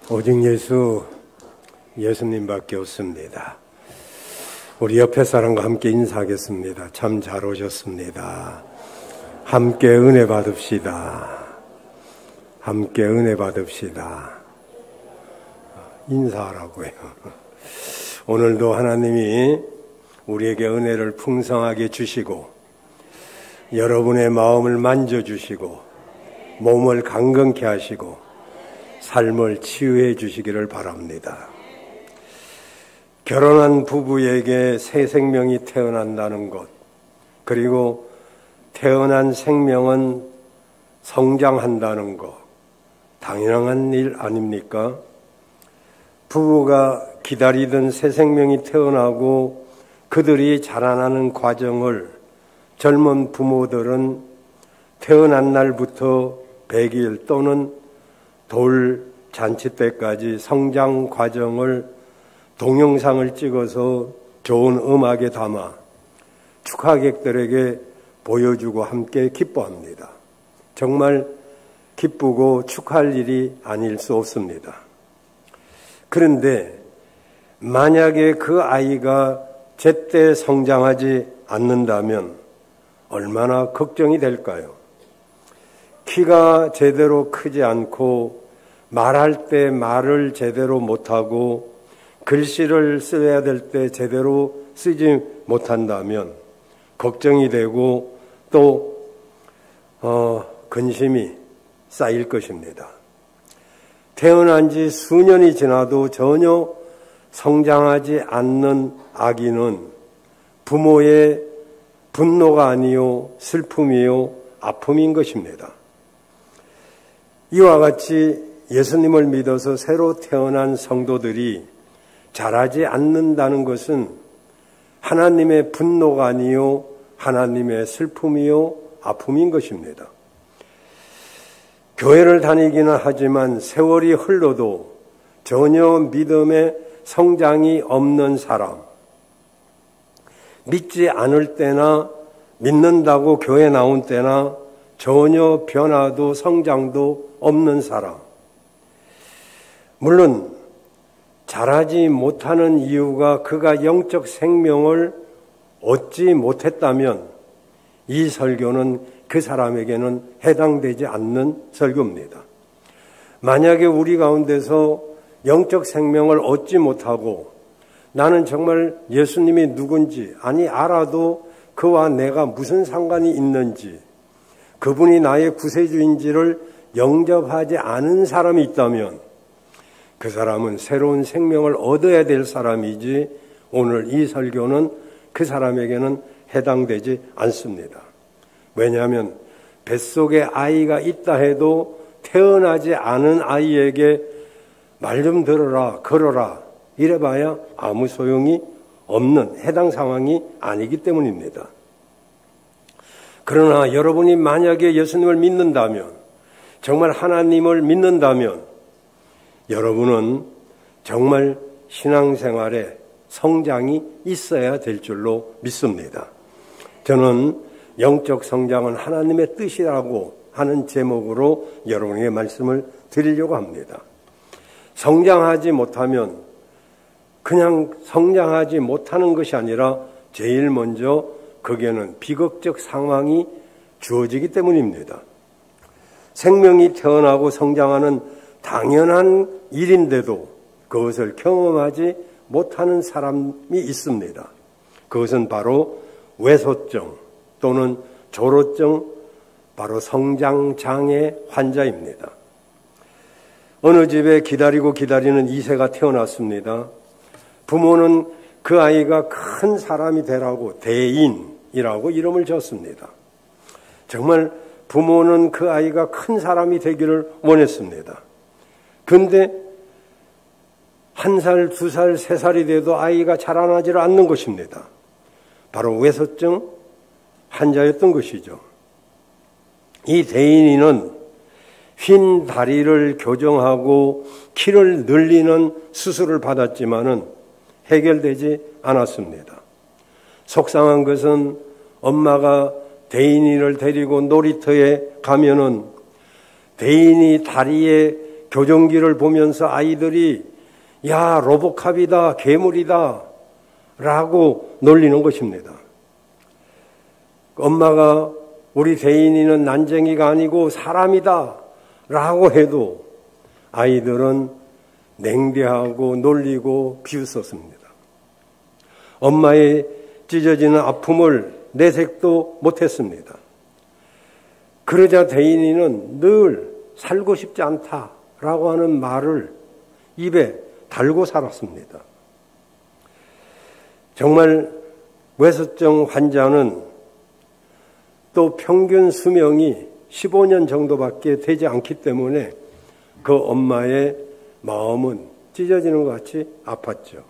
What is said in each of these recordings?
오직 예수님밖에 없습니다. 우리 옆에 사람과 함께 인사하겠습니다. 참 잘 오셨습니다. 함께 은혜 받읍시다. 함께 은혜 받읍시다. 인사하라고요. 오늘도 하나님이 우리에게 은혜를 풍성하게 주시고 여러분의 마음을 만져주시고 몸을 강건케 하시고 삶을 치유해 주시기를 바랍니다. 결혼한 부부에게 새 생명이 태어난다는 것, 그리고 태어난 생명은 성장한다는 것, 당연한 일 아닙니까? 부부가 기다리던 새 생명이 태어나고 그들이 자라나는 과정을 젊은 부모들은 태어난 날부터 100일 또는 돌 잔치 때까지 성장 과정을 동영상을 찍어서 좋은 음악에 담아 축하객들에게 보여주고 함께 기뻐합니다. 정말 기쁘고 축하할 일이 아닐 수 없습니다. 그런데 만약에 그 아이가 제때 성장하지 않는다면 얼마나 걱정이 될까요? 키가 제대로 크지 않고 말할 때 말을 제대로 못하고 글씨를 써야 될 때 제대로 쓰지 못한다면 걱정이 되고 또 근심이 쌓일 것입니다. 태어난 지 수년이 지나도 전혀 성장하지 않는 아기는 부모의 분노가 아니요 슬픔이요 아픔인 것입니다. 이와 같이 예수님을 믿어서 새로 태어난 성도들이 자라지 않는다는 것은 하나님의 분노가 아니요 하나님의 슬픔이요 아픔인 것입니다. 교회를 다니기는 하지만 세월이 흘러도 전혀 믿음의 성장이 없는 사람, 믿지 않을 때나 믿는다고 교회 나온 때나 전혀 변화도 성장도 없는 사람, 물론 자라지 못하는 이유가 그가 영적 생명을 얻지 못했다면 이 설교는 그 사람에게는 해당되지 않는 설교입니다. 만약에 우리 가운데서 영적 생명을 얻지 못하고 나는 정말 예수님이 누군지 알아도 그와 내가 무슨 상관이 있는지 그분이 나의 구세주인지를 영접하지 않은 사람이 있다면 그 사람은 새로운 생명을 얻어야 될 사람이지 오늘 이 설교는 그 사람에게는 해당되지 않습니다. 왜냐하면 뱃속에 아이가 있다 해도 태어나지 않은 아이에게 말 좀 들어라, 걸어라 이래봐야 아무 소용이 없는 해당 상황이 아니기 때문입니다. 그러나 여러분이 만약에 예수님을 믿는다면, 정말 하나님을 믿는다면 여러분은 정말 신앙생활에 성장이 있어야 될 줄로 믿습니다. 저는 영적 성장은 하나님의 뜻이라고 하는 제목으로 여러분에게 말씀을 드리려고 합니다. 성장하지 못하면 그냥 성장하지 못하는 것이 아니라 제일 먼저 거기에는 비극적 상황이 주어지기 때문입니다. 생명이 태어나고 성장하는 당연한 일인데도 그것을 경험하지 못하는 사람이 있습니다. 그것은 바로 외소증 또는 조로증, 바로 성장장애 환자입니다. 어느 집에 기다리는 2세가 태어났습니다. 부모는 그 아이가 큰 사람이 되라고 대인이라고 이름을 지었습니다. 정말 부모는 그 아이가 큰 사람이 되기를 원했습니다. 그런데 1살, 2살, 3살이 돼도 아이가 자라나지를 않는 것입니다. 바로 외소증 환자였던 것이죠. 이 대인이는 휜 다리를 교정하고 키를 늘리는 수술을 받았지만은 해결되지 않았습니다. 속상한 것은 엄마가 대인이를 데리고 놀이터에 가면은 대인이 다리에 교정기를 보면서 아이들이 야, 로보캅이다, 괴물이다 라고 놀리는 것입니다. 엄마가 우리 대인이는 난쟁이가 아니고 사람이다 라고 해도 아이들은 냉대하고 놀리고 비웃었습니다. 엄마의 찢어지는 아픔을 내색도 못했습니다. 그러자 대인이는 늘 살고 싶지 않다라고 하는 말을 입에 달고 살았습니다. 정말 외소증 환자는 또 평균 수명이 15년 정도밖에 되지 않기 때문에 그 엄마의 마음은 찢어지는 것 같이 아팠죠.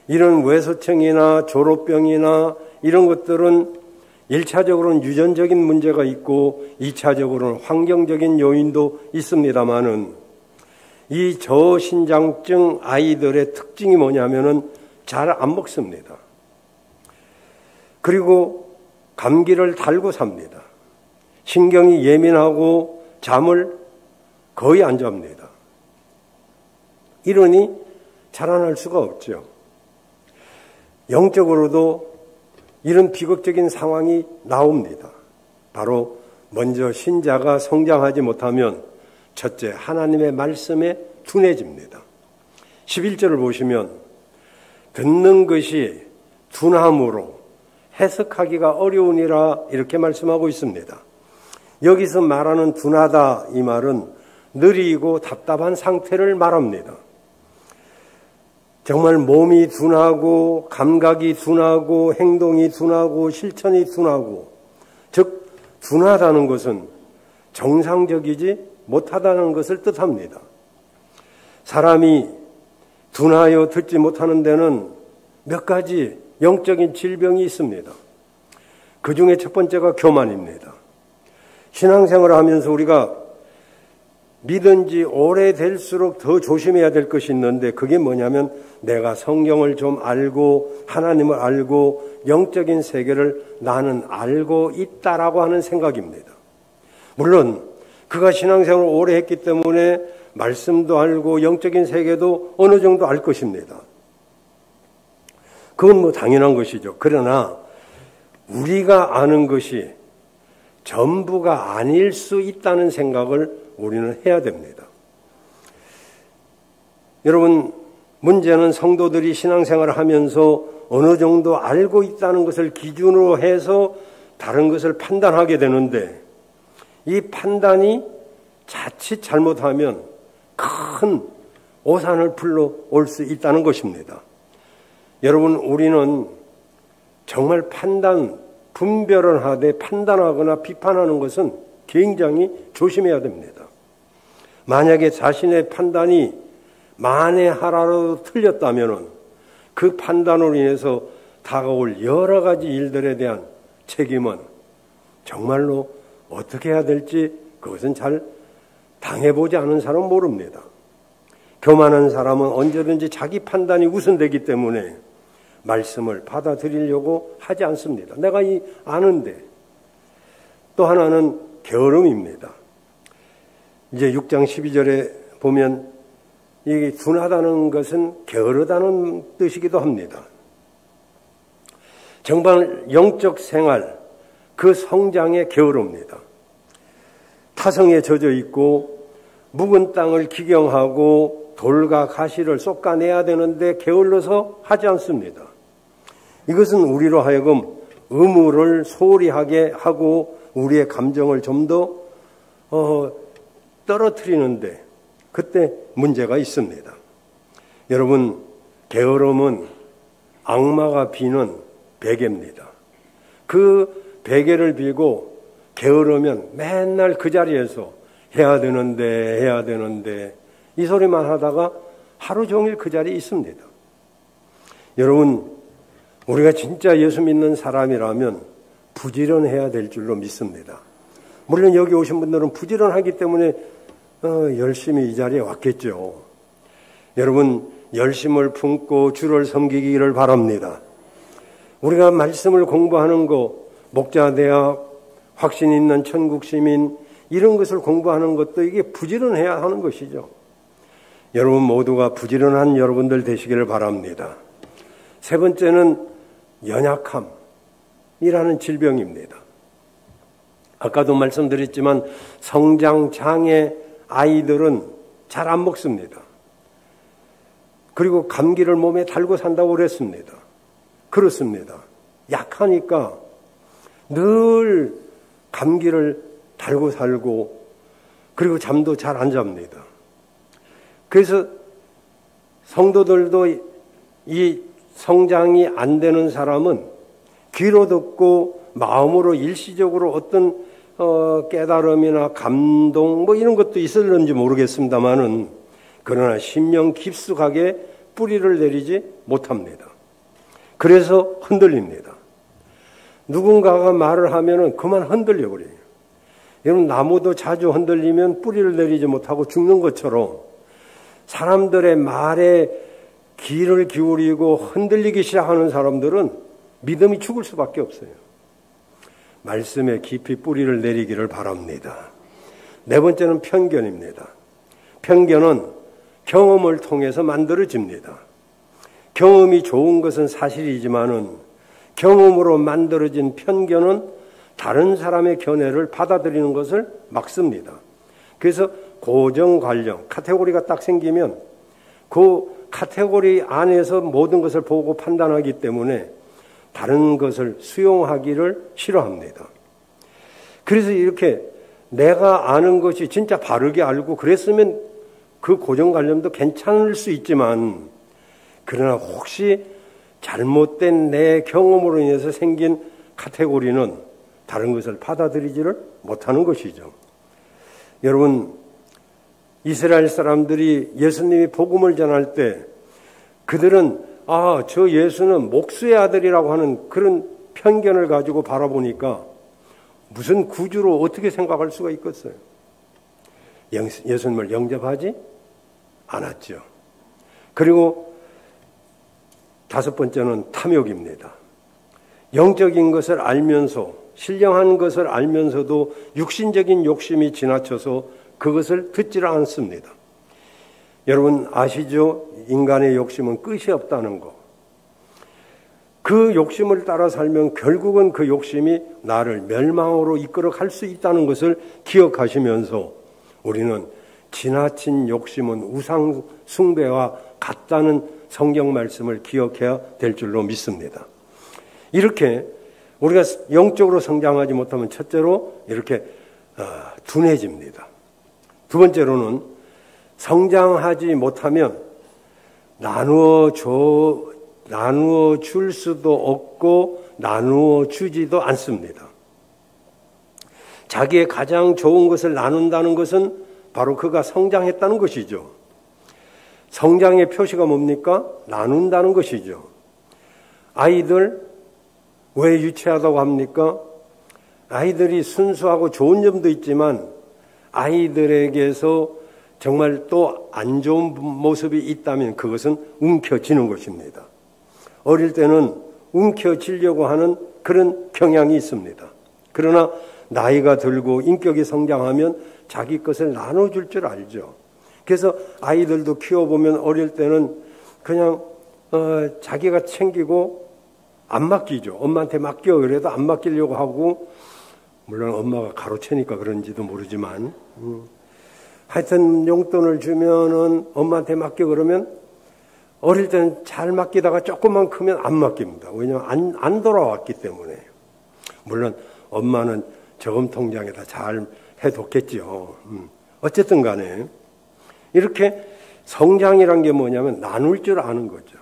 이런 외소증이나 졸업병이나 이런 것들은 1차적으로는 유전적인 문제가 있고 2차적으로는 환경적인 요인도 있습니다만은 이 저신장증 아이들의 특징이 뭐냐면은 잘 안 먹습니다. 그리고 감기를 달고 삽니다. 신경이 예민하고 잠을 거의 안 잡니다. 이러니 자라날 수가 없죠. 영적으로도 이런 비극적인 상황이 나옵니다. 바로 먼저 신자가 성장하지 못하면 첫째, 하나님의 말씀에 둔해집니다. 11절을 보시면 듣는 것이 둔함으로 해석하기가 어려우니라 이렇게 말씀하고 있습니다. 여기서 말하는 둔하다 이 말은 느리고 답답한 상태를 말합니다. 정말 몸이 둔하고 감각이 둔하고 행동이 둔하고 실천이 둔하고 즉 둔하다는 것은 정상적이지 못하다는 것을 뜻합니다. 사람이 둔하여 듣지 못하는 데는 몇 가지 영적인 질병이 있습니다. 그 중에 첫 번째가 교만입니다. 신앙생활을 하면서 우리가 믿은 지 오래될수록 더 조심해야 될 것이 있는데 그게 뭐냐면 내가 성경을 좀 알고 하나님을 알고 영적인 세계를 나는 알고 있다라고 하는 생각입니다. 물론 그가 신앙생활을 오래 했기 때문에 말씀도 알고 영적인 세계도 어느 정도 알 것입니다. 그건 뭐 당연한 것이죠. 그러나 우리가 아는 것이 전부가 아닐 수 있다는 생각을 우리는 해야 됩니다. 여러분, 문제는 성도들이 신앙생활을 하면서 어느 정도 알고 있다는 것을 기준으로 해서 다른 것을 판단하게 되는데 이 판단이 자칫 잘못하면 큰 오산을 불러올 수 있다는 것입니다. 여러분, 우리는 정말 분별을 하되 판단하거나 비판하는 것은 굉장히 조심해야 됩니다. 만약에 자신의 판단이 만에 하나라도 틀렸다면 그 판단으로 인해서 다가올 여러 가지 일들에 대한 책임은 정말로 어떻게 해야 될지 그것은 잘 당해보지 않은 사람은 모릅니다. 교만한 사람은 언제든지 자기 판단이 우선되기 때문에 말씀을 받아들이려고 하지 않습니다. 내가 아는데. 또 하나는 게으름입니다. 이제 6장 12절에 보면 이 둔하다는 것은 게으르다는 뜻이기도 합니다. 정말 영적 생활, 그 성장에 게으릅니다. 타성에 젖어 있고 묵은 땅을 기경하고 돌과 가시를 쏟아내야 되는데 게을러서 하지 않습니다. 이것은 우리로 하여금 의무를 소홀히 하게 하고 우리의 감정을 좀 더 떨어뜨리는데 그때 문제가 있습니다. 여러분, 게으름은 악마가 비는 베개입니다. 그 베개를 빌고 게으르면 맨날 그 자리에서 해야 되는데 이 소리만 하다가 하루 종일 그 자리에 있습니다. 여러분, 우리가 진짜 예수 믿는 사람이라면 부지런해야 될 줄로 믿습니다. 물론 여기 오신 분들은 부지런하기 때문에 열심히 이 자리에 왔겠죠. 여러분, 열심을 품고 주를 섬기기를 바랍니다. 우리가 말씀을 공부하는 거, 목자대학, 확신 있는 천국시민, 이런 것을 공부하는 것도 이게 부지런해야 하는 것이죠. 여러분 모두가 부지런한 여러분들 되시기를 바랍니다. 세 번째는 연약함이라는 질병입니다. 아까도 말씀드렸지만 성장장애 아이들은 잘 안 먹습니다. 그리고 감기를 몸에 달고 산다고 그랬습니다. 그렇습니다. 약하니까 늘 감기를 달고 살고 그리고 잠도 잘 안 잡니다. 그래서 성도들도 이 성장이 안 되는 사람은 귀로 듣고 마음으로 일시적으로 어떤 깨달음이나 감동 뭐 이런 것도 있을는지 모르겠습니다만은 그러나 심령 깊숙하게 뿌리를 내리지 못합니다. 그래서 흔들립니다. 누군가가 말을 하면은 그만 흔들려 버려요. 여러분 나무도 자주 흔들리면 뿌리를 내리지 못하고 죽는 것처럼 사람들의 말에 귀를 기울이고 흔들리기 시작하는 사람들은 믿음이 죽을 수밖에 없어요. 말씀에 깊이 뿌리를 내리기를 바랍니다. 네 번째는 편견입니다. 편견은 경험을 통해서 만들어집니다. 경험이 좋은 것은 사실이지만은 경험으로 만들어진 편견은 다른 사람의 견해를 받아들이는 것을 막습니다. 그래서 고정관념, 카테고리가 딱 생기면 그 카테고리 안에서 모든 것을 보고 판단하기 때문에 다른 것을 수용하기를 싫어합니다. 그래서 이렇게 내가 아는 것이 진짜 바르게 알고 그랬으면 그 고정관념도 괜찮을 수 있지만 그러나 혹시 잘못된 내 경험으로 인해서 생긴 카테고리는 다른 것을 받아들이지를 못하는 것이죠. 여러분 이스라엘 사람들이 예수님이 복음을 전할 때 그들은 저 예수는 목수의 아들이라고 하는 그런 편견을 가지고 바라보니까 무슨 구주로 어떻게 생각할 수가 있겠어요? 예수님을 영접하지 않았죠. 그리고 다섯 번째는 탐욕입니다. 영적인 것을 알면서 신령한 것을 알면서도 육신적인 욕심이 지나쳐서 그것을 듣지를 않습니다. 여러분 아시죠? 인간의 욕심은 끝이 없다는 거. 그 욕심을 따라 살면 결국은 그 욕심이 나를 멸망으로 이끌어 갈 수 있다는 것을 기억하시면서 우리는 지나친 욕심은 우상 숭배와 같다는 성경 말씀을 기억해야 될 줄로 믿습니다. 이렇게 우리가 영적으로 성장하지 못하면 첫째로 이렇게 둔해집니다. 두 번째로는 성장하지 못하면 나누어 줄 수도 없고 나누어 주지도 않습니다. 자기의 가장 좋은 것을 나눈다는 것은 바로 그가 성장했다는 것이죠. 성장의 표시가 뭡니까? 나눈다는 것이죠. 아이들 왜 유치하다고 합니까? 아이들이 순수하고 좋은 점도 있지만 아이들에게서 정말 또 안 좋은 모습이 있다면 그것은 움켜쥐는 것입니다. 어릴 때는 움켜쥐려고 하는 그런 경향이 있습니다. 그러나 나이가 들고 인격이 성장하면 자기 것을 나눠줄 줄 알죠. 그래서 아이들도 키워보면 어릴 때는 그냥 자기가 챙기고 안 맡기죠. 엄마한테 맡겨 그래도 안 맡기려고 하고 물론 엄마가 가로채니까 그런지도 모르지만 하여튼 용돈을 주면은 엄마한테 맡겨 그러면 어릴 때는 잘 맡기다가 조금만 크면 안 맡깁니다. 왜냐하면 안 돌아왔기 때문에. 물론 엄마는 저금 통장에다 잘 해뒀겠죠. 어쨌든 간에 이렇게 성장이란 게 뭐냐면 나눌 줄 아는 거죠.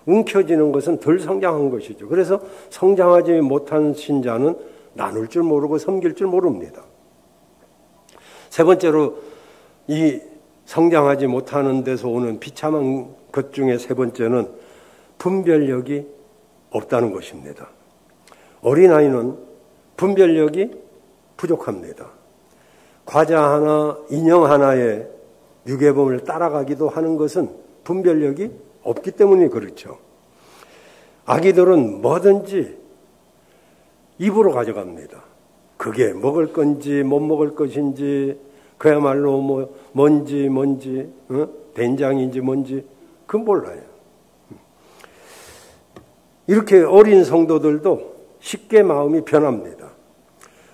움켜쥐는 것은 덜 성장한 것이죠. 그래서 성장하지 못한 신자는 나눌 줄 모르고 섬길 줄 모릅니다. 세 번째로 이 성장하지 못하는 데서 오는 비참한 것 중에 세 번째는 분별력이 없다는 것입니다. 어린아이는 분별력이 부족합니다. 과자 하나, 인형 하나에 유괴범을 따라가기도 하는 것은 분별력이 없기 때문에 그렇죠. 아기들은 뭐든지 입으로 가져갑니다. 그게 먹을 건지 못 먹을 것인지 그야말로 뭔지 된장인지 뭔지 그건 몰라요. 이렇게 어린 성도들도 쉽게 마음이 변합니다.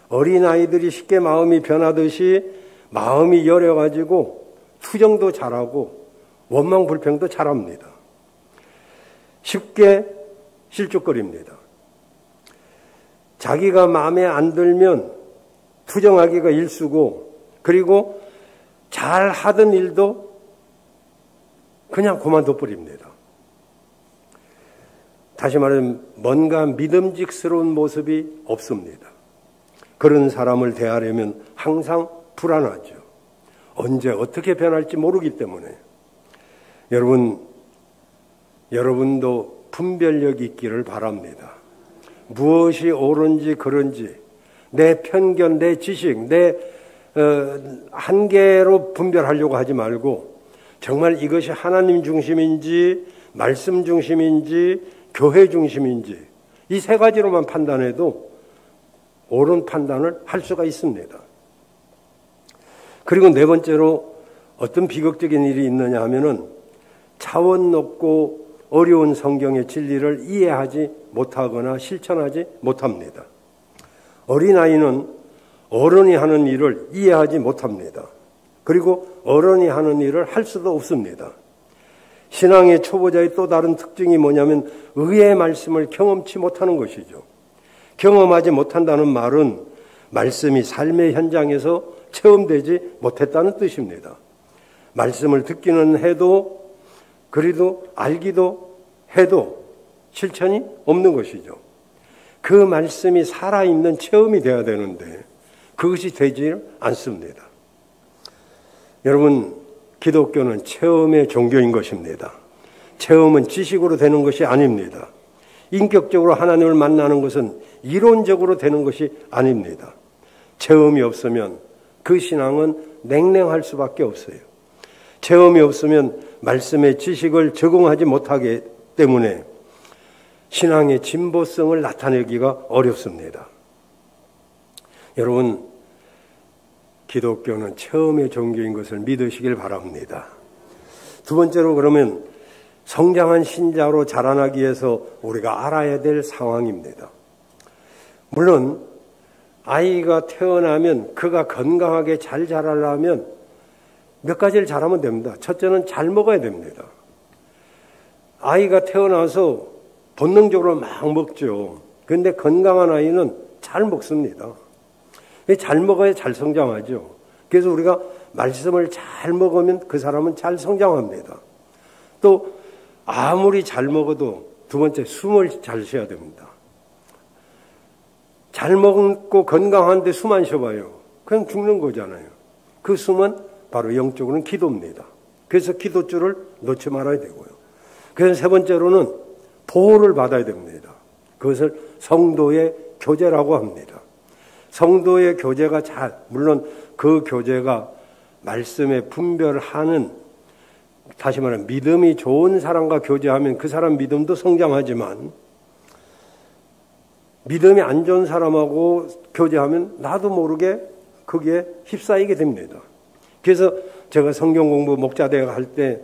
어린아이들이 쉽게 마음이 변하듯이 마음이 열려가지고 투정도 잘하고 원망불평도 잘합니다. 쉽게 실족거립니다. 자기가 마음에 안 들면 투정하기가 일쑤고 그리고 잘 하던 일도 그냥 그만둬 버립니다. 다시 말하면 뭔가 믿음직스러운 모습이 없습니다. 그런 사람을 대하려면 항상 불안하죠. 언제 어떻게 변할지 모르기 때문에. 여러분도 분별력이 있기를 바랍니다. 무엇이 옳은지 그른지 내 편견, 내 지식, 내 한계로 분별하려고 하지 말고 정말 이것이 하나님 중심인지 말씀 중심인지 교회 중심인지 이 세 가지로만 판단해도 옳은 판단을 할 수가 있습니다. 그리고 네 번째로 어떤 비극적인 일이 있느냐 하면은 차원 높고 어려운 성경의 진리를 이해하지 못하거나 실천하지 못합니다. 어린아이는 어른이 하는 일을 이해하지 못합니다. 그리고 어른이 하는 일을 할 수도 없습니다. 신앙의 초보자의 또 다른 특징이 뭐냐면 의의 말씀을 경험치 못하는 것이죠. 경험하지 못한다는 말은 말씀이 삶의 현장에서 체험되지 못했다는 뜻입니다. 말씀을 듣기는 해도 그래도 알기도 해도 실천이 없는 것이죠. 그 말씀이 살아있는 체험이 되어야 되는데 그것이 되지 않습니다. 여러분, 기독교는 체험의 종교인 것입니다. 체험은 지식으로 되는 것이 아닙니다. 인격적으로 하나님을 만나는 것은 이론적으로 되는 것이 아닙니다. 체험이 없으면 그 신앙은 냉랭할 수밖에 없어요. 체험이 없으면 말씀의 지식을 적응하지 못하기 때문에 신앙의 진보성을 나타내기가 어렵습니다. 여러분, 기독교는 체험의 종교인 것을 믿으시길 바랍니다. 두 번째로 그러면 성장한 신자로 자라나기 위해서 우리가 알아야 될 상황입니다. 물론 아이가 태어나면 그가 건강하게 잘 자라려면 몇 가지를 잘하면 됩니다. 첫째는 잘 먹어야 됩니다. 아이가 태어나서 본능적으로 막 먹죠. 그런데 건강한 아이는 잘 먹습니다. 잘 먹어야 잘 성장하죠. 그래서 우리가 말씀을 잘 먹으면 그 사람은 잘 성장합니다. 또 아무리 잘 먹어도 두 번째 숨을 잘 쉬어야 됩니다. 잘 먹고 건강한데 숨 안 쉬어봐요. 그냥 죽는 거잖아요. 그 숨은 바로 영적으로는 기도입니다. 그래서 기도줄을 놓지 말아야 되고요. 그래서 세 번째로는 보호를 받아야 됩니다. 그것을 성도의 교제라고 합니다. 성도의 교제가 물론 그 교제가 말씀에 분별하는, 다시 말하면 믿음이 좋은 사람과 교제하면 그 사람 믿음도 성장하지만 믿음이 안 좋은 사람하고 교제하면 나도 모르게 거기에 휩싸이게 됩니다. 그래서 제가 성경 공부 목자대학 할 때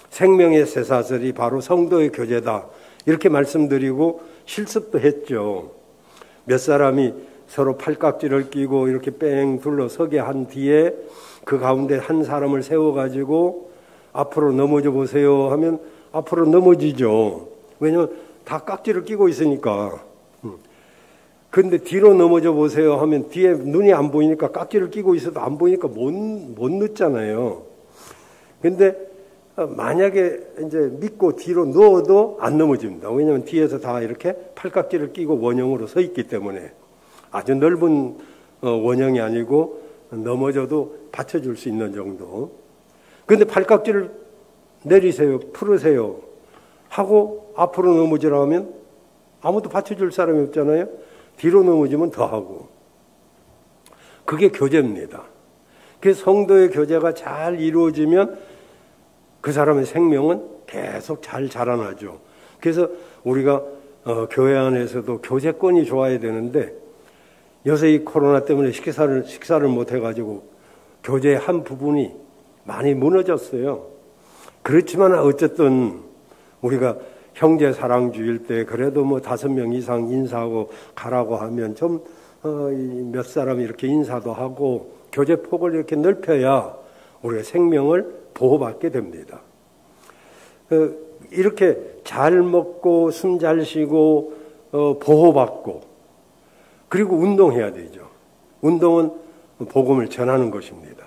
생명의 쇠사슬이 바로 성도의 교제다 이렇게 말씀드리고 실습도 했죠. 몇 사람이 서로 팔깍지를 끼고 이렇게 뺑 둘러서게 한 뒤에 그 가운데 한 사람을 세워가지고 앞으로 넘어져 보세요 하면 앞으로 넘어지죠. 왜냐하면 다 깍지를 끼고 있으니까. 그런데 뒤로 넘어져 보세요 하면 뒤에 눈이 안 보이니까 깍지를 끼고 있어도 안 보이니까 못 넣잖아요. 그런데 만약에 이제 믿고 뒤로 누워도 안 넘어집니다. 왜냐하면 뒤에서 다 이렇게 팔깍지를 끼고 원형으로 서 있기 때문에 아주 넓은 원형이 아니고 넘어져도 받쳐줄 수 있는 정도. 그런데 팔깍지를 내리세요, 풀으세요 하고 앞으로 넘어지라 하면 아무도 받쳐줄 사람이 없잖아요. 뒤로 넘어지면 더 하고. 그게 교제입니다. 그 성도의 교제가 잘 이루어지면 그 사람의 생명은 계속 잘 자라나죠. 그래서 우리가 교회 안에서도 교제권이 좋아야 되는데 요새 이 코로나 때문에 식사를 못 해가지고 교제의 한 부분이 많이 무너졌어요. 그렇지만 어쨌든 우리가 형제 사랑주일 때 그래도 뭐 5명 이상 인사하고 가라고 하면 좀 몇 사람 이렇게 인사도 하고 교제 폭을 이렇게 넓혀야 우리가 생명을 보호받게 됩니다. 이렇게 잘 먹고 숨 잘 쉬고 보호받고 그리고 운동해야 되죠. 운동은 복음을 전하는 것입니다.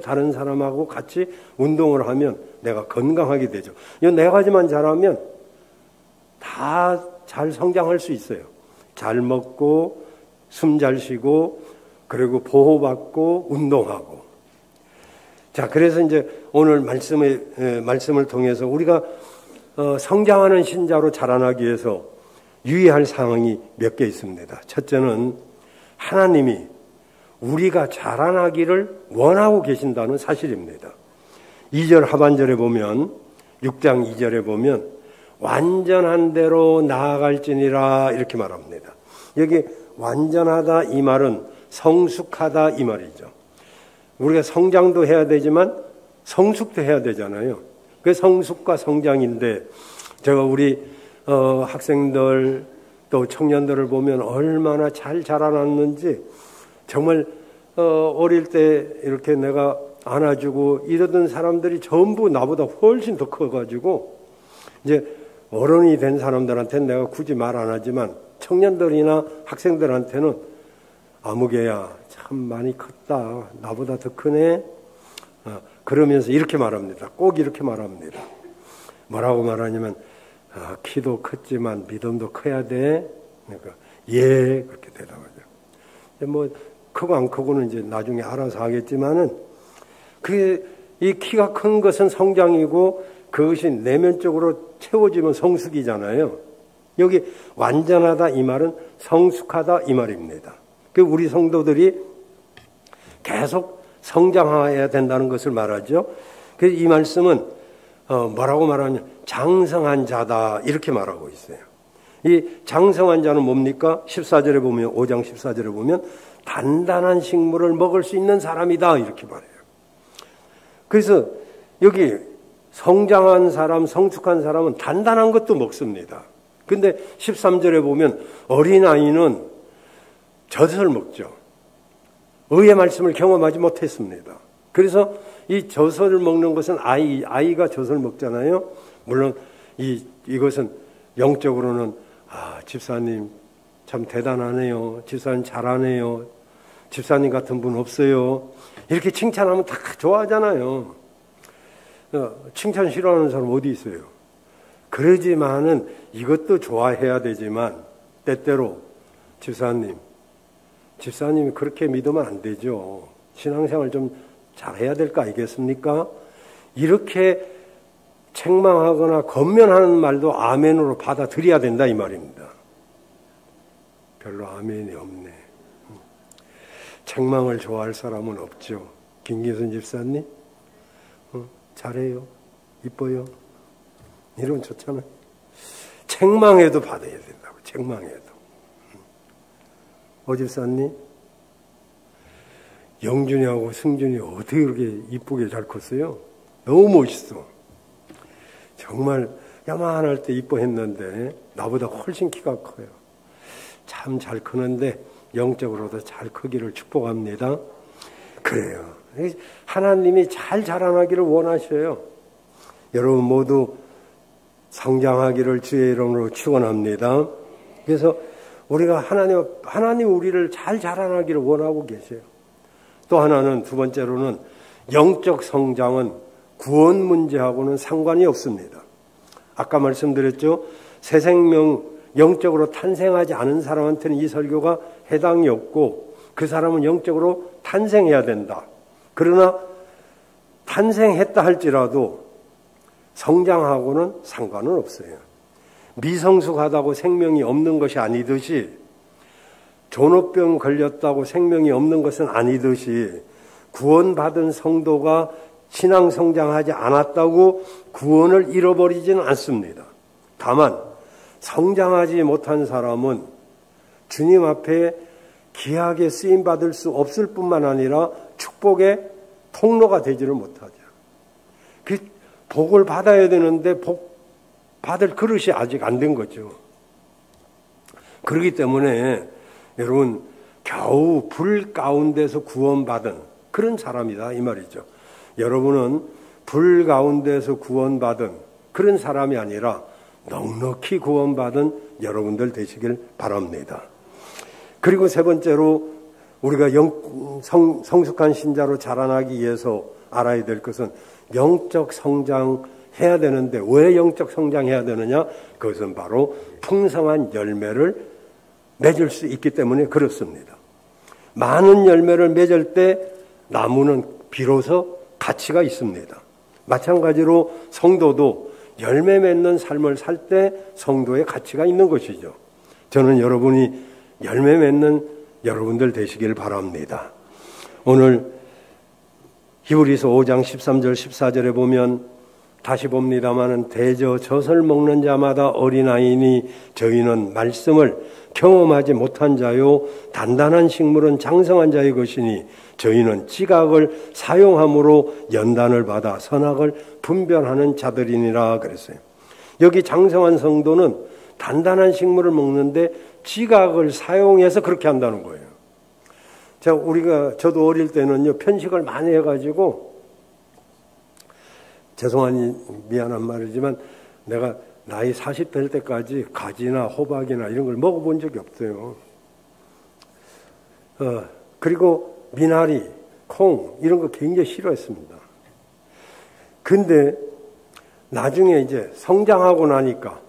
다른 사람하고 같이 운동을 하면 내가 건강하게 되죠. 이 4가지만 잘하면 다 잘 성장할 수 있어요. 잘 먹고 숨 잘 쉬고 그리고 보호받고 운동하고. 자, 그래서 이제 오늘 말씀을 통해서 우리가 성장하는 신자로 자라나기 위해서 유의할 사항이 몇 개 있습니다. 첫째는 하나님이 우리가 자라나기를 원하고 계신다는 사실입니다. 2절 하반절에 보면 6장 2절에 보면 완전한 대로 나아갈지니라 이렇게 말합니다. 여기 완전하다 이 말은 성숙하다 이 말이죠. 우리가 성장도 해야 되지만 성숙도 해야 되잖아요. 그 성숙과 성장인데 제가 우리 학생들 또 청년들을 보면 얼마나 잘 자라났는지 정말 어릴 때 이렇게 내가 안아주고 이러던 사람들이 전부 나보다 훨씬 더 커가지고 이제 어른이 된 사람들한테는 내가 굳이 말 안 하지만 청년들이나 학생들한테는 아무개야 참 많이 컸다. 나보다 더 크네. 그러면서 이렇게 말합니다. 꼭 이렇게 말합니다. 뭐라고 말하냐면 키도 컸지만 믿음도 커야 돼. 그러니까 예 그렇게 대답하죠. 뭐 크고 안 크고는 이제 나중에 알아서 하겠지만은 이 키가 큰 것은 성장이고 그것이 내면적으로 채워지면 성숙이잖아요. 여기 완전하다 이 말은 성숙하다 이 말입니다. 우리 성도들이 계속 성장해야 된다는 것을 말하죠. 그래서 이 말씀은 뭐라고 말하냐면 장성한 자다 이렇게 말하고 있어요. 이 장성한 자는 뭡니까? 14절에 보면 5장 14절에 보면 단단한 식물을 먹을 수 있는 사람이다 이렇게 말해요. 그래서 여기 성장한 사람, 성숙한 사람은 단단한 것도 먹습니다. 근데 13절에 보면 어린아이는 젖을 먹죠. 의의 말씀을 경험하지 못했습니다. 그래서 이 젖을 먹는 것은 아이가 젖을 먹잖아요. 물론 이것은 영적으로는 집사님 참 대단하네요. 집사님 잘하네요. 집사님 같은 분 없어요. 이렇게 칭찬하면 다 좋아하잖아요. 칭찬 싫어하는 사람 어디 있어요? 그러지만은 이것도 좋아해야 되지만 때때로 집사님이 그렇게 믿으면 안 되죠. 신앙생활 좀 잘해야 될 거 아니겠습니까? 이렇게 책망하거나 권면하는 말도 아멘으로 받아들여야 된다 이 말입니다. 별로 아멘이 없네. 책망을 좋아할 사람은 없죠. 김기순 집사님 잘해요. 이뻐요. 이러면 좋잖아요. 책망해도 받아야 된다고. 책망해도. 집사님 영준이하고 승준이 어떻게 그렇게 이쁘게 잘 컸어요? 너무 멋있어. 정말 야만할 때 이뻐했는데 나보다 훨씬 키가 커요. 참 잘 크는데 영적으로도 잘 크기를 축복합니다. 그래요. 하나님이 잘 자라나기를 원하셔요. 여러분 모두 성장하기를 주의 이름으로 축원합니다. 그래서 우리가 하나님 우리를 잘 자라나기를 원하고 계세요. 또 하나는 두 번째로는 영적 성장은 구원 문제하고는 상관이 없습니다. 아까 말씀드렸죠. 새 생명 영적으로 탄생하지 않은 사람한테는 이 설교가 해당이 없고 그 사람은 영적으로 탄생해야 된다. 그러나 탄생했다 할지라도 성장하고는 상관은 없어요. 미성숙하다고 생명이 없는 것이 아니듯이 존엄병 걸렸다고 생명이 없는 것은 아니듯이 구원받은 성도가 신앙 성장하지 않았다고 구원을 잃어버리지는 않습니다. 다만 성장하지 못한 사람은 주님 앞에 귀하게 쓰임받을 수 없을 뿐만 아니라 축복의 통로가 되지를 못하죠. 그 복을 받아야 되는데 복 받을 그릇이 아직 안 된 거죠. 그렇기 때문에 여러분 겨우 불 가운데서 구원받은 그런 사람이다 이 말이죠. 여러분은 불 가운데서 구원받은 그런 사람이 아니라 넉넉히 구원받은 여러분들 되시길 바랍니다. 그리고 세 번째로 우리가 성숙한 신자로 자라나기 위해서 알아야 될 것은 영적 성장해야 되는데 왜 영적 성장해야 되느냐? 그것은 바로 풍성한 열매를 맺을 수 있기 때문에 그렇습니다. 많은 열매를 맺을 때 나무는 비로소 가치가 있습니다. 마찬가지로 성도도 열매 맺는 삶을 살 때 성도의 가치가 있는 것이죠. 저는 여러분이 열매 맺는 여러분들 되시길 바랍니다. 오늘 히브리서 5장 13절 14절에 보면 다시 봅니다마는 대저 젖을 먹는 자마다 어린아이니 저희는 말씀을 경험하지 못한 자요 단단한 식물은 장성한 자의 것이니 저희는 지각을 사용함으로 연단을 받아 선악을 분별하는 자들이니라 그랬어요. 여기 장성한 성도는 단단한 식물을 먹는데 지각을 사용해서 그렇게 한다는 거예요. 저도 어릴 때는요 편식을 많이 해가지고 미안한 말이지만 내가 나이 40 될 때까지 가지나 호박이나 이런 걸 먹어본 적이 없어요. 그리고 미나리, 콩 이런 거 굉장히 싫어했습니다. 근데 나중에 이제 성장하고 나니까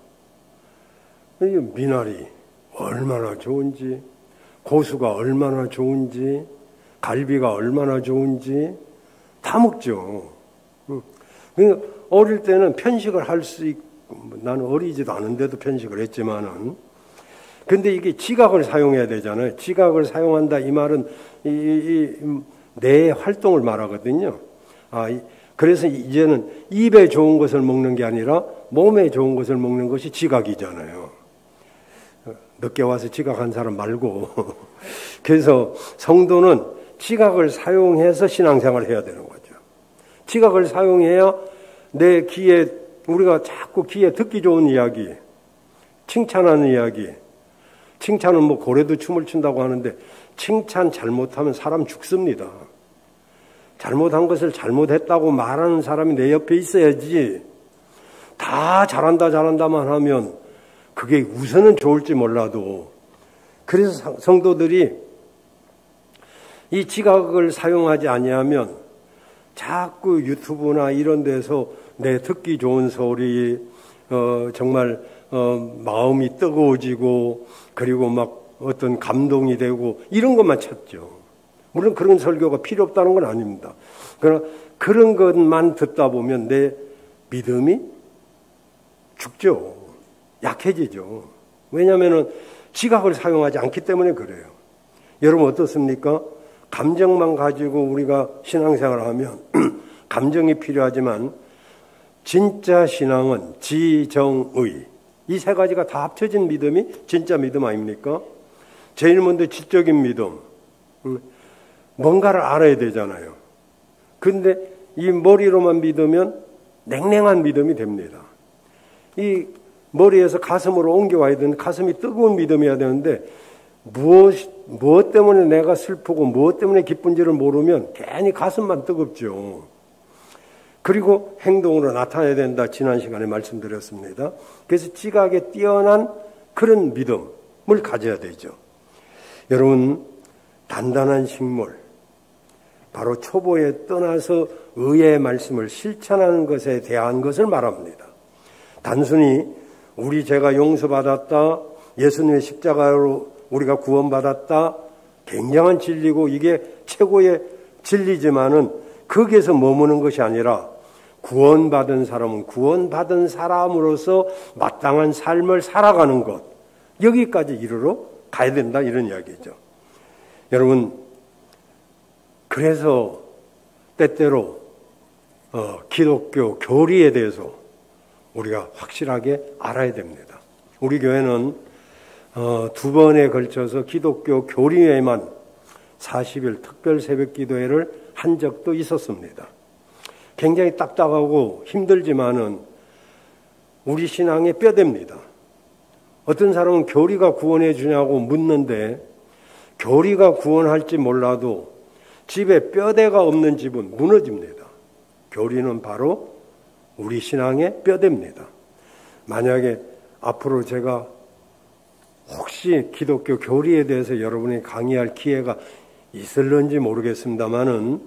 미나리 얼마나 좋은지, 고수가 얼마나 좋은지, 갈비가 얼마나 좋은지 다 먹죠. 어릴 때는 편식을 할 수 있고 나는 어리지도 않은데도 편식을 했지만은 근데 이게 지각을 사용해야 되잖아요. 지각을 사용한다 이 말은 뇌의 활동을 말하거든요. 그래서 이제는 입에 좋은 것을 먹는 게 아니라 몸에 좋은 것을 먹는 것이 지각이잖아요. 늦게 와서 지각한 사람 말고. 그래서 성도는 지각을 사용해서 신앙생활을 해야 되는 거죠. 지각을 사용해야 내 귀에 우리가 자꾸 귀에 듣기 좋은 이야기, 칭찬하는 이야기. 칭찬은 뭐 고래도 춤을 춘다고 하는데 칭찬 잘못하면 사람 죽습니다. 잘못한 것을 잘못했다고 말하는 사람이 내 옆에 있어야지 다 잘한다만 하면 그게 우선은 좋을지 몰라도 그래서 성도들이 이 지각을 사용하지 아니하면 자꾸 유튜브나 이런 데서 내 듣기 좋은 소리 정말 마음이 뜨거워지고 그리고 막 어떤 감동이 되고 이런 것만 찾죠. 물론 그런 설교가 필요 없다는 건 아닙니다. 그러나 그런 것만 듣다 보면 내 믿음이 죽죠. 약해지죠. 왜냐하면 지각을 사용하지 않기 때문에 그래요. 여러분 어떻습니까? 감정만 가지고 우리가 신앙생활을 하면 감정이 필요하지만 진짜 신앙은 지정의 이 세 가지가 다 합쳐진 믿음이 진짜 믿음 아닙니까? 제일 먼저 지적인 믿음 뭔가를 알아야 되잖아요. 근데 이 머리로만 믿으면 냉랭한 믿음이 됩니다. 이 머리에서 가슴으로 옮겨와야 되는 가슴이 뜨거운 믿음이어야 되는데 무엇 때문에 내가 슬프고 무엇 때문에 기쁜지를 모르면 괜히 가슴만 뜨겁죠. 그리고 행동으로 나타내야 된다. 지난 시간에 말씀드렸습니다. 그래서 지각에 뛰어난 그런 믿음을 가져야 되죠. 여러분 단단한 식물 바로 초보에 떠나서 의의 말씀을 실천하는 것에 대한 것을 말합니다. 단순히 우리 죄가 용서받았다, 예수님의 십자가로 우리가 구원받았다, 굉장한 진리고 이게 최고의 진리지만은 거기에서 머무는 것이 아니라 구원받은 사람은 구원받은 사람으로서 마땅한 삶을 살아가는 것, 여기까지 이르러 가야 된다 이런 이야기죠. 여러분 그래서 때때로 기독교 교리에 대해서 우리가 확실하게 알아야 됩니다. 우리 교회는 두 번에 걸쳐서 기독교 교리회만 40일 특별 새벽 기도회를 한 적도 있었습니다. 굉장히 딱딱하고 힘들지만은 우리 신앙의 뼈대입니다. 어떤 사람은 교리가 구원해 주냐고 묻는데 교리가 구원할지 몰라도 집에 뼈대가 없는 집은 무너집니다. 교리는 바로 우리 신앙의 뼈대입니다. 만약에 앞으로 제가 혹시 기독교 교리에 대해서 여러분이 강의할 기회가 있을런지 모르겠습니다만은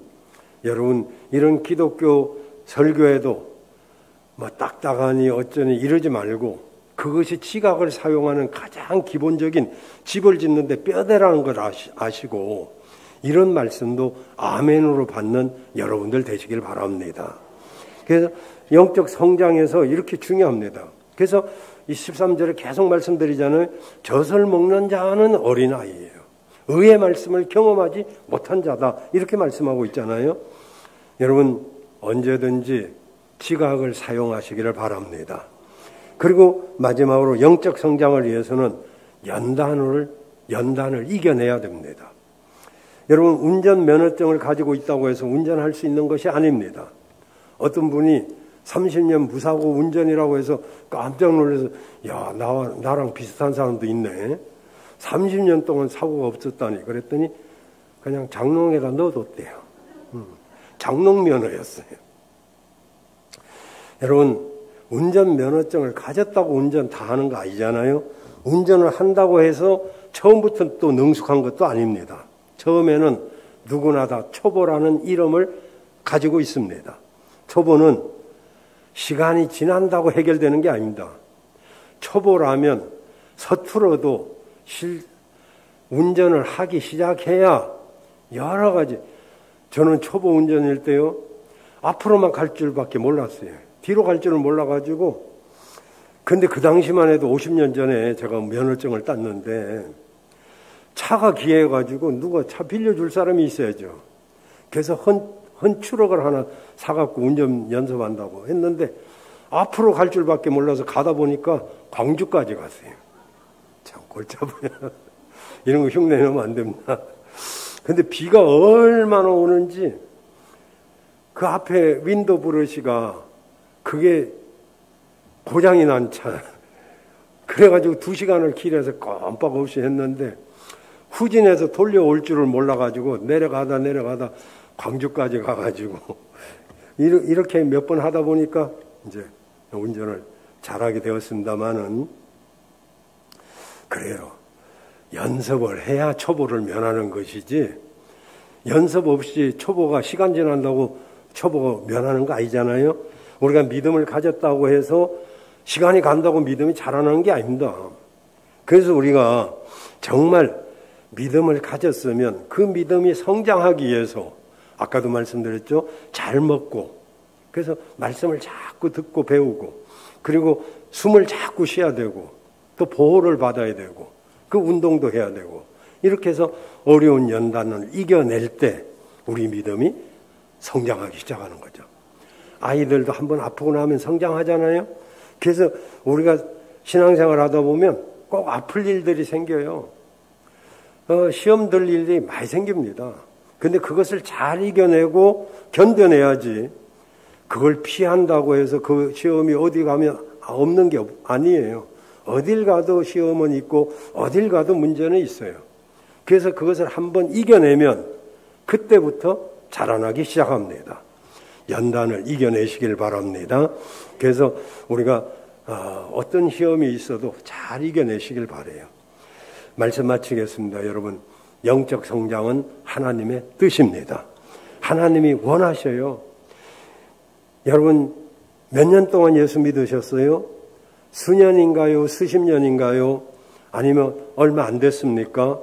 여러분 이런 기독교 설교에도 뭐 딱딱하니 어쩌니 이러지 말고 그것이 지각을 사용하는 가장 기본적인 집을 짓는데 뼈대라는 걸 아시고 이런 말씀도 아멘으로 받는 여러분들 되시길 바랍니다. 그래서 영적 성장에서 이렇게 중요합니다. 그래서 이 13절에 계속 말씀드리잖아요. 젖을 먹는 자는 어린아이예요. 의의 말씀을 경험하지 못한 자다. 이렇게 말씀하고 있잖아요. 여러분 언제든지 지각을 사용하시기를 바랍니다. 그리고 마지막으로 영적 성장을 위해서는 연단을 이겨내야 됩니다. 여러분 운전면허증을 가지고 있다고 해서 운전할 수 있는 것이 아닙니다. 어떤 분이 30년 무사고 운전이라고 해서 깜짝 놀라서 야 나랑 비슷한 사람도 있네. 30년 동안 사고가 없었다니. 그랬더니 그냥 장롱에다 넣어뒀대요. 장롱면허였어요. 여러분 운전면허증을 가졌다고 운전 다 하는 거 아니잖아요. 운전을 한다고 해서 처음부터 또 능숙한 것도 아닙니다. 처음에는 누구나 다 초보라는 이름을 가지고 있습니다. 초보는 시간이 지난다고 해결되는 게 아닙니다. 초보라면 서툴어도 운전을 하기 시작해야 여러 가지. 저는 초보 운전일 때요. 앞으로만 갈 줄밖에 몰랐어요. 뒤로 갈 줄은 몰라가지고. 근데 그 당시만 해도 50년 전에 제가 면허증을 땄는데 차가 귀해가지고 누가 차 빌려줄 사람이 있어야죠. 그래서 헌트럭을 하나 사갖고 운전 연습한다고 했는데 앞으로 갈 줄밖에 몰라서 가다 보니까 광주까지 갔어요. 참 골치 아파요. 이런 거 흉내 내면 안 됩니다. 근데 비가 얼마나 오는지 그 앞에 윈도우 브러시가 그게 고장이 난 차. 그래가지고 2시간을 길에서 껌뻑 없이 했는데 후진해서 돌려올 줄을 몰라가지고 내려가다 광주까지 가가지고 이렇게 몇 번 하다 보니까 이제 운전을 잘하게 되었습니다마는 그래요. 연습을 해야 초보를 면하는 것이지 연습 없이 초보가 시간 지난다고 초보가 면하는 거 아니잖아요. 우리가 믿음을 가졌다고 해서 시간이 간다고 믿음이 자라나는 게 아닙니다. 그래서 우리가 정말 믿음을 가졌으면 그 믿음이 성장하기 위해서 아까도 말씀드렸죠. 잘 먹고 그래서 말씀을 자꾸 듣고 배우고 그리고 숨을 자꾸 쉬어야 되고 또 보호를 받아야 되고 그 운동도 해야 되고 이렇게 해서 어려운 연단을 이겨낼 때 우리 믿음이 성장하기 시작하는 거죠. 아이들도 한번 아프고 나면 성장하잖아요. 그래서 우리가 신앙생활 하다 보면 꼭 아플 일들이 생겨요. 시험 들 일이 많이 생깁니다. 근데 그것을 잘 이겨내고 견뎌내야지 그걸 피한다고 해서 그 시험이 어디 가면 없는 게 아니에요. 어딜 가도 시험은 있고 어딜 가도 문제는 있어요. 그래서 그것을 한번 이겨내면 그때부터 자라나기 시작합니다. 연단을 이겨내시길 바랍니다. 그래서 우리가 어떤 시험이 있어도 잘 이겨내시길 바라요. 말씀 마치겠습니다. 여러분, 영적 성장은 하나님의 뜻입니다. 하나님이 원하셔요. 여러분, 몇 년 동안 예수 믿으셨어요? 수년인가요? 수십 년인가요? 아니면 얼마 안 됐습니까?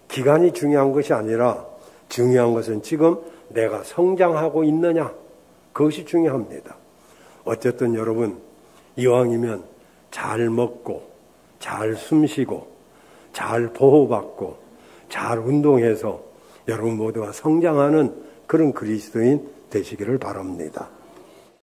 기간이 중요한 것이 아니라 중요한 것은 지금 내가 성장하고 있느냐? 그것이 중요합니다. 어쨌든 여러분, 이왕이면 잘 먹고, 잘 숨쉬고, 잘 보호받고, 잘 운동해서 여러분 모두가 성장하는 그런 그리스도인 되시기를 바랍니다.